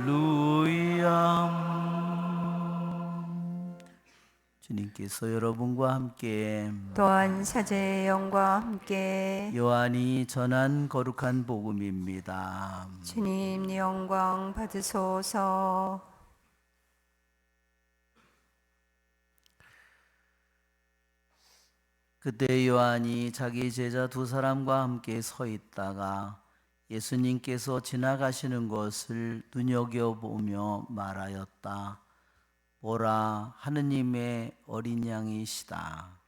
할렐루야. 주님께서 여러분과 함께 또한 사제의 영과 함께 요한이 전한 거룩한 복음입니다. 주님 영광 받으소서. 그때 요한이 자기 제자 두 사람과 함께 서 있다가 예수님께서 지나가시는 것을 눈여겨보며 말하였다. 보라, 하느님의 어린 양이시다.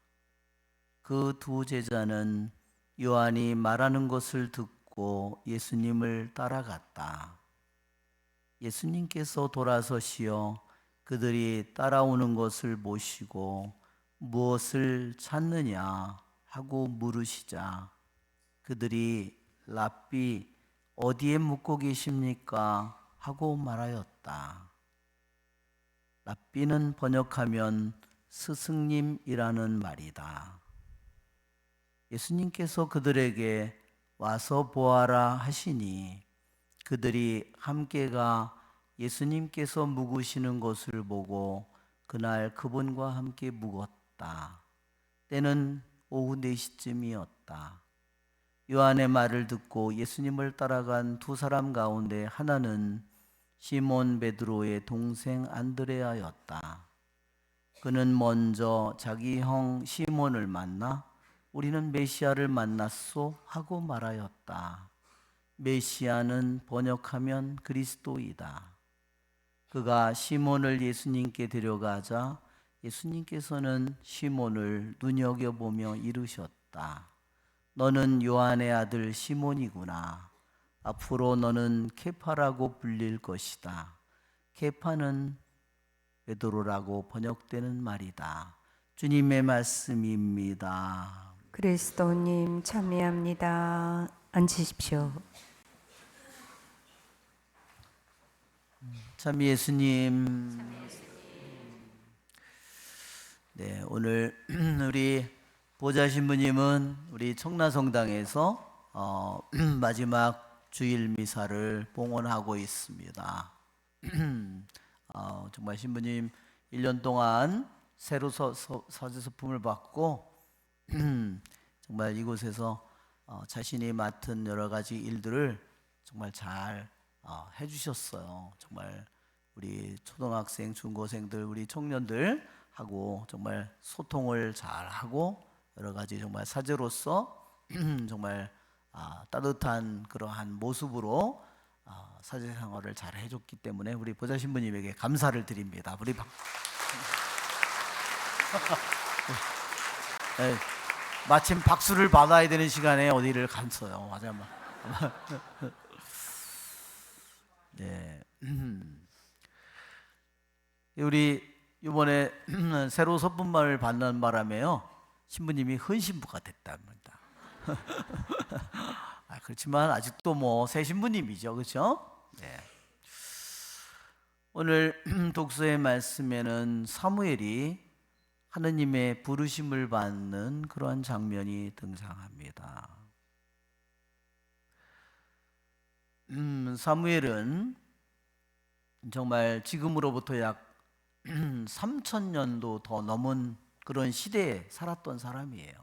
그 두 제자는 요한이 말하는 것을 듣고 예수님을 따라갔다. 예수님께서 돌아서시어 그들이 따라오는 것을 보시고 무엇을 찾느냐 하고 물으시자 그들이 랍비 어디에 묵고 계십니까 하고 말하였다. 랍비는 번역하면 스승님이라는 말이다. 예수님께서 그들에게 와서 보아라 하시니 그들이 함께가 예수님께서 묵으시는 것을 보고 그날 그분과 함께 묵었다. 때는 오후 4시쯤이었다. 요한의 말을 듣고 예수님을 따라간 두 사람 가운데 하나는 시몬 베드로의 동생 안드레아였다. 그는 먼저 자기 형 시몬을 만나 우리는 메시아를 만났소 하고 말하였다. 메시아는 번역하면 그리스도이다. 그가 시몬을 예수님께 데려가자 예수님께서는 시몬을 눈여겨보며 이르셨다. 너는 요한의 아들 시몬이구나. 앞으로 너는 케파라고 불릴 것이다. 케파는 베드로라고 번역되는 말이다. 주님의 말씀입니다. 그리스도님 참여합니다. 앉으십시오. 참 예수님. 네, 오늘 우리 보좌 신부님은 우리 청라성당에서 마지막 주일 미사를 봉헌하고 있습니다. 정말 신부님 1년 동안 새로 사제 소품을 받고 정말 이곳에서 자신이 맡은 여러 가지 일들을 정말 잘 해주셨어요. 정말 우리 초등학생, 중고생들, 우리 청년들 하고 정말 소통을 잘 하고 여러 가지 정말 사제로서 정말 따뜻한 그러한 모습으로 사제 생활을 잘 해줬기 때문에 우리 보좌 신부님에게 감사를 드립니다. 우리 네, 마침 박수를 받아야 되는 시간에 어디를 갔어요. 맞아요. 네. 우리 이번에 새로 소품을 받는 바람에요 신부님이 헌신부가 됐답니다. 그렇지만 아직도 뭐 새 신부님이죠, 그렇죠? 네. 오늘 독서의 말씀에는 사무엘이 하느님의 부르심을 받는 그러한 장면이 등장합니다. 사무엘은 정말 지금으로부터 약 3000년도 더 넘은 그런 시대에 살았던 사람이에요.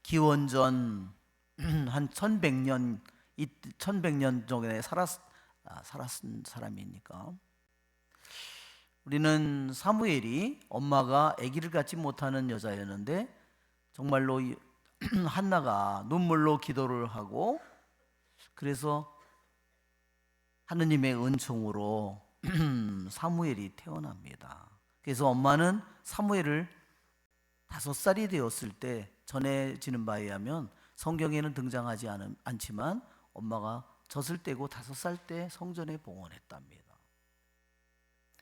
기원전 한 1100년 전에 살았은 사람이니까. 우리는 사무엘이 엄마가 아기를 갖지 못하는 여자였는데 정말로 한나가 눈물로 기도를 하고 그래서 하느님의 은총으로 사무엘이 태어납니다. 그래서 엄마는 사무엘을 5살이 되었을 때 전해지는 바에 의하면 성경에는 등장하지 않지만 엄마가 젖을 떼고 5살 때 성전에 봉헌했답니다.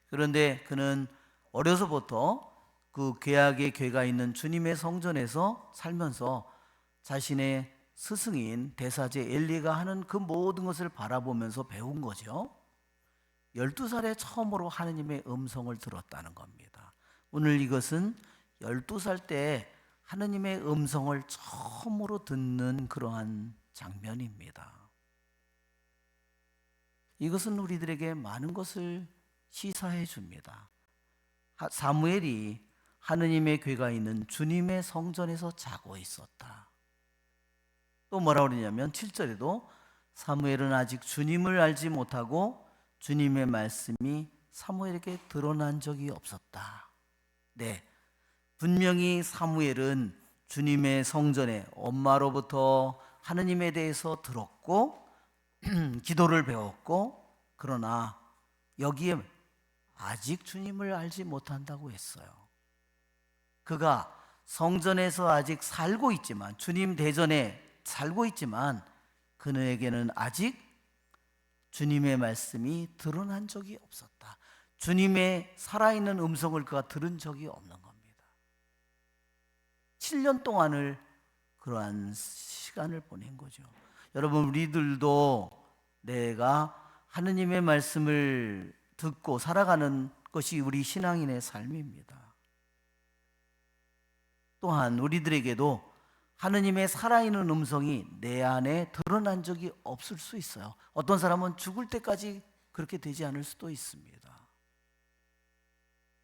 그런데 그는 어려서부터 그 죄악의 궤가 있는 주님의 성전에서 살면서 자신의 스승인 대사제 엘리가 하는 그 모든 것을 바라보면서 배운 거죠. 12살에 처음으로 하느님의 음성을 들었다는 겁니다. 오늘 이것은 12살 때 하느님의 음성을 처음으로 듣는 그러한 장면입니다. 이것은 우리들에게 많은 것을 시사해 줍니다. 사무엘이 하느님의 궤가 있는 주님의 성전에서 자고 있었다. 또 뭐라 그러냐면 7절에도 사무엘은 아직 주님을 알지 못하고 주님의 말씀이 사무엘에게 드러난 적이 없었다. 네, 분명히 사무엘은 주님의 성전에 엄마로부터 하느님에 대해서 들었고 기도를 배웠고, 그러나 여기에 아직 주님을 알지 못한다고 했어요. 그가 성전에서 아직 살고 있지만, 주님 대전에 살고 있지만 그에게는 아직 주님의 말씀이 드러난 적이 없었다. 주님의 살아있는 음성을 그가 들은 적이 없는 겁니다. 7년 동안을 그러한 시간을 보낸 거죠. 여러분, 우리들도 내가 하느님의 말씀을 듣고 살아가는 것이 우리 신앙인의 삶입니다. 또한 우리들에게도 하느님의 살아있는 음성이 내 안에 드러난 적이 없을 수 있어요. 어떤 사람은 죽을 때까지 그렇게 되지 않을 수도 있습니다.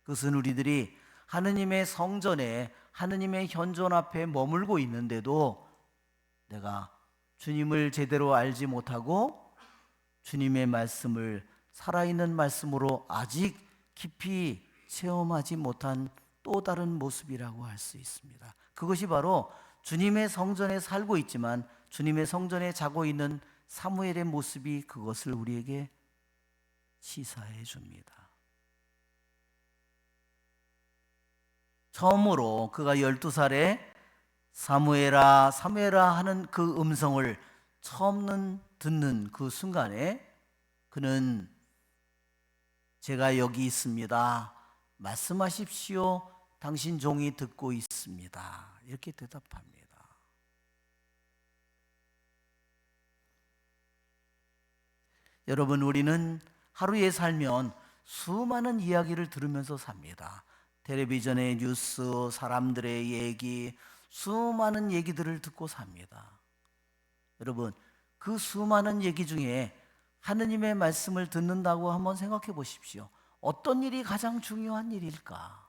그것은 우리들이 하느님의 성전에, 하느님의 현존 앞에 머물고 있는데도 내가 주님을 제대로 알지 못하고 주님의 말씀을 살아있는 말씀으로 아직 깊이 체험하지 못한 또 다른 모습이라고 할 수 있습니다. 그것이 바로 주님의 성전에 살고 있지만 주님의 성전에 자고 있는 사무엘의 모습이 그것을 우리에게 시사해 줍니다. 처음으로 그가 12살에 사무엘아 사무엘아 하는 그 음성을 처음 듣는 그 순간에 그는 제가 여기 있습니다. 말씀하십시오. 당신 종이 듣고 있습니다. 이렇게 대답합니다. 여러분, 우리는 하루에 살면 수많은 이야기를 들으면서 삽니다. 텔레비전의 뉴스, 사람들의 얘기, 수많은 얘기들을 듣고 삽니다. 여러분, 그 수많은 얘기 중에 하느님의 말씀을 듣는다고 한번 생각해 보십시오. 어떤 일이 가장 중요한 일일까?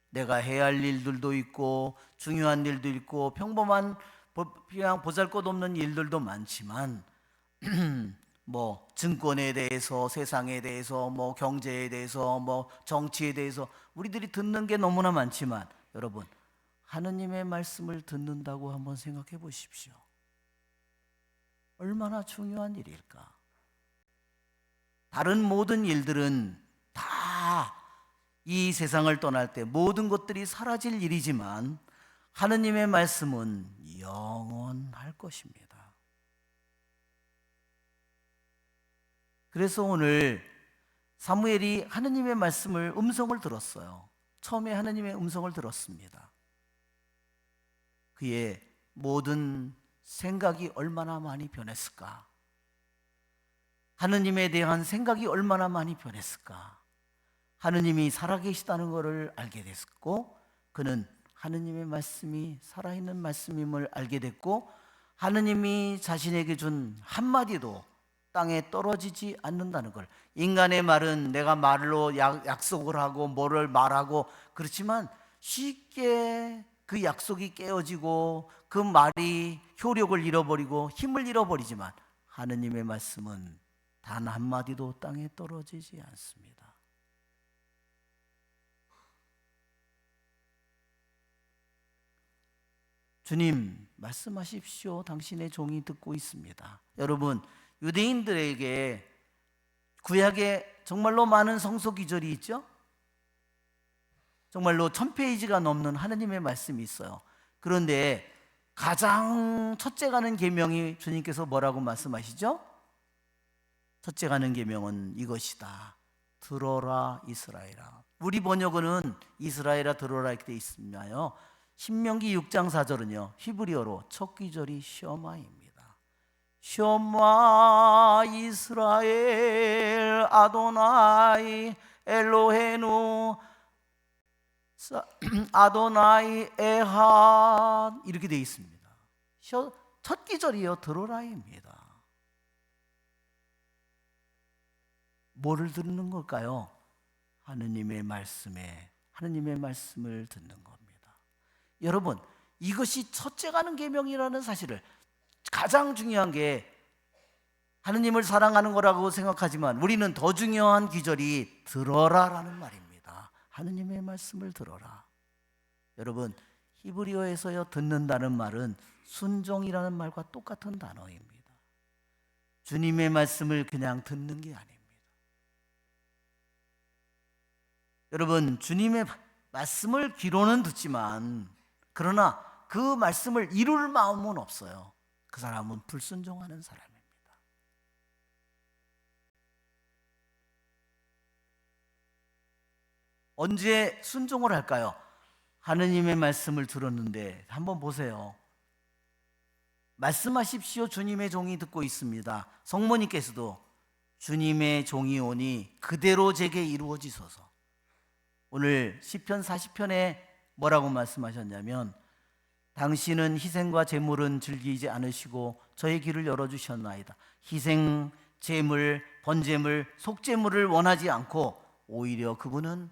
내가 해야 할 일들도 있고 중요한 일도 있고 평범한 그냥 보잘것없는 일들도 많지만 뭐 증권에 대해서, 세상에 대해서, 뭐 경제에 대해서, 뭐 정치에 대해서 우리들이 듣는 게 너무나 많지만 여러분, 하느님의 말씀을 듣는다고 한번 생각해 보십시오. 얼마나 중요한 일일까? 다른 모든 일들은 다 이 세상을 떠날 때 모든 것들이 사라질 일이지만 하느님의 말씀은 영원할 것입니다. 그래서 오늘 사무엘이 하느님의 말씀을, 음성을 들었어요. 처음에 하느님의 음성을 들었습니다. 그의 모든 생각이 얼마나 많이 변했을까? 하느님에 대한 생각이 얼마나 많이 변했을까? 하느님이 살아계시다는 것을 알게 됐고, 그는 하느님의 말씀이 살아있는 말씀임을 알게 됐고, 하느님이 자신에게 준 한마디도 땅에 떨어지지 않는다는 걸. 인간의 말은 내가 말로 약속을 하고 뭐를 말하고 그렇지만 쉽게 그 약속이 깨어지고 그 말이 효력을 잃어버리고 힘을 잃어버리지만 하느님의 말씀은 단 한마디도 땅에 떨어지지 않습니다. 주님, 말씀하십시오. 당신의 종이 듣고 있습니다. 여러분, 유대인들에게 구약에 정말로 많은 성서 기절이 있죠? 정말로 1000페이지가 넘는 하느님의 말씀이 있어요. 그런데 가장 첫째 가는 계명이 주님께서 뭐라고 말씀하시죠? 첫째 가는 계명은 이것이다. 들어라 이스라엘아. 우리 번역은 이스라엘아 들어라 이렇게 되어 있습니다요. 신명기 6장 4절은요 히브리어로 첫 귀절이 셔마입니다. 셔마 이스라엘 아도나이 엘로헤누 아도나이 에한 이렇게 되어 있습니다. 첫 기절이요 들어라입니다. 뭐를 듣는 걸까요? 하느님의 말씀을 듣는 겁니다. 여러분, 이것이 첫째 가는 계명이라는 사실을, 가장 중요한 게 하느님을 사랑하는 거라고 생각하지만 우리는 더 중요한 기절이 들어라라는 말입니다. 하느님의 말씀을 들어라. 여러분, 히브리어에서요 듣는다는 말은 순종이라는 말과 똑같은 단어입니다. 주님의 말씀을 그냥 듣는 게 아닙니다. 여러분, 주님의 말씀을 귀로는 듣지만 그러나 그 말씀을 이룰 마음은 없어요. 그 사람은 불순종하는 사람입니다. 언제 순종을 할까요? 하느님의 말씀을 들었는데 한번 보세요. 말씀하십시오. 주님의 종이 듣고 있습니다. 성모님께서도 주님의 종이 오니 그대로 제게 이루어지소서. 오늘 시편 40편에 뭐라고 말씀하셨냐면, 당신은 희생과 제물은 즐기지 않으시고 저의 길을 열어주셨나이다. 희생, 제물, 번제물, 속제물을 원하지 않고 오히려 그분은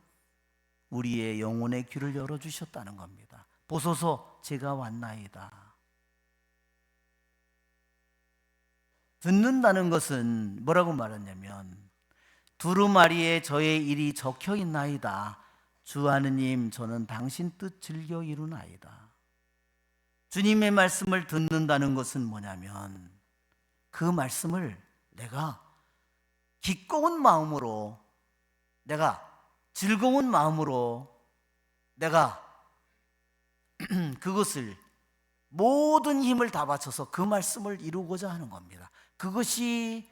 우리의 영혼의 귀를 열어주셨다는 겁니다. 보소서 제가 왔나이다. 듣는다는 것은 뭐라고 말했냐면, 두루마리에 저의 일이 적혀 있나이다. 주 하느님, 저는 당신 뜻 즐겨 이루나이다. 주님의 말씀을 듣는다는 것은 뭐냐면, 그 말씀을 내가 기꺼운 마음으로, 내가 즐거운 마음으로, 내가 그것을 모든 힘을 다 바쳐서 그 말씀을 이루고자 하는 겁니다. 그것이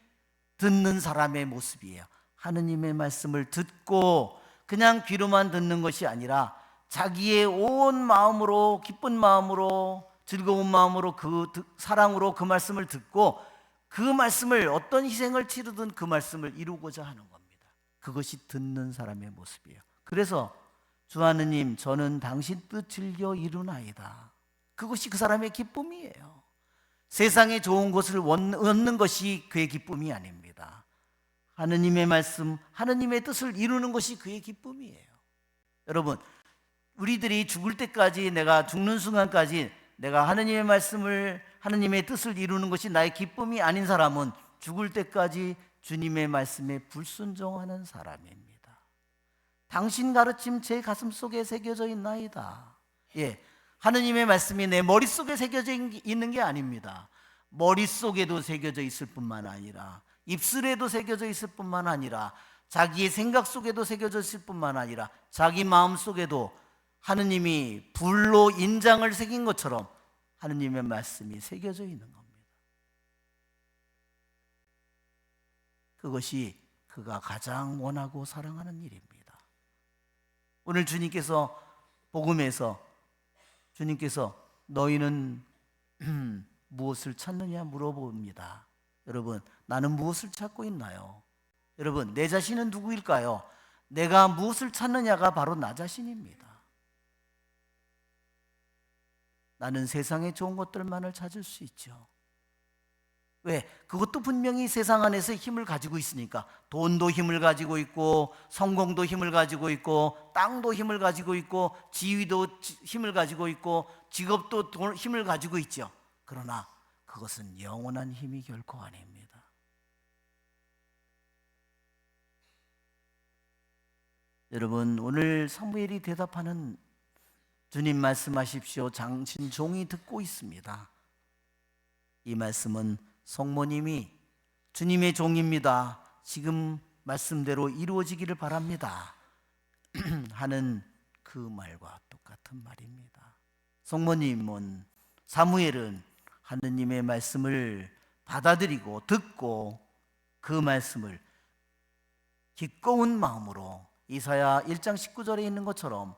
듣는 사람의 모습이에요. 하느님의 말씀을 듣고 그냥 귀로만 듣는 것이 아니라 자기의 온 마음으로, 기쁜 마음으로, 즐거운 마음으로, 사랑으로 그 말씀을 듣고 그 말씀을 어떤 희생을 치르든 그 말씀을 이루고자 하는 겁니다. 그것이 듣는 사람의 모습이에요. 그래서 주 하느님, 저는 당신 뜻 즐겨 이루나이다. 그것이 그 사람의 기쁨이에요. 세상에 좋은 것을 얻는 것이 그의 기쁨이 아닙니다. 하느님의 말씀, 하느님의 뜻을 이루는 것이 그의 기쁨이에요. 여러분, 우리들이 죽을 때까지, 내가 죽는 순간까지 내가 하느님의 말씀을, 하느님의 뜻을 이루는 것이 나의 기쁨이 아닌 사람은 죽을 때까지 주님의 말씀에 불순종하는 사람입니다. 당신 가르침 제 가슴 속에 새겨져 있나이다. 하느님의 말씀이 내 머릿속에 새겨져 있는 게 아닙니다. 머릿속에도 새겨져 있을 뿐만 아니라, 입술에도 새겨져 있을 뿐만 아니라, 자기의 생각 속에도 새겨져 있을 뿐만 아니라, 자기 마음 속에도 하느님이 불로 인장을 새긴 것처럼 하느님의 말씀이 새겨져 있는 겁니다. 그것이 그가 가장 원하고 사랑하는 일입니다. 오늘 주님께서 복음에서 주님께서 너희는 무엇을 찾느냐 물어봅니다. 여러분, 나는 무엇을 찾고 있나요? 여러분, 내 자신은 누구일까요? 내가 무엇을 찾느냐가 바로 나 자신입니다. 나는 세상에 좋은 것들만을 찾을 수 있죠. 왜? 그것도 분명히 세상 안에서 힘을 가지고 있으니까. 돈도 힘을 가지고 있고, 성공도 힘을 가지고 있고, 땅도 힘을 가지고 있고, 지위도 힘을 가지고 있고, 직업도 힘을 가지고 있죠. 그러나 그것은 영원한 힘이 결코 아닙니다. 여러분, 오늘 사무엘이 대답하는, 주님 말씀하십시오. 당신 종이 듣고 있습니다. 이 말씀은 성모님이 주님의 종입니다. 지금 말씀대로 이루어지기를 바랍니다. 하는 그 말과 똑같은 말입니다. 성모님은, 사무엘은 하느님의 말씀을 받아들이고 듣고 그 말씀을 기꺼운 마음으로, 이사야 1장 19절에 있는 것처럼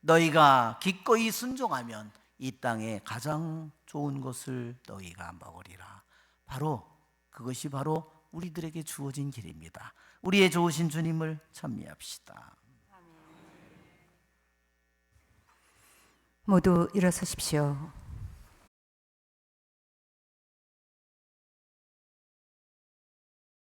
너희가 기꺼이 순종하면 이 땅에 가장 좋은 것을 너희가 먹으리라. 그것이 바로 우리들에게 주어진 길입니다. 우리의 좋으신 주님을 찬미합시다. 모두 일어서십시오.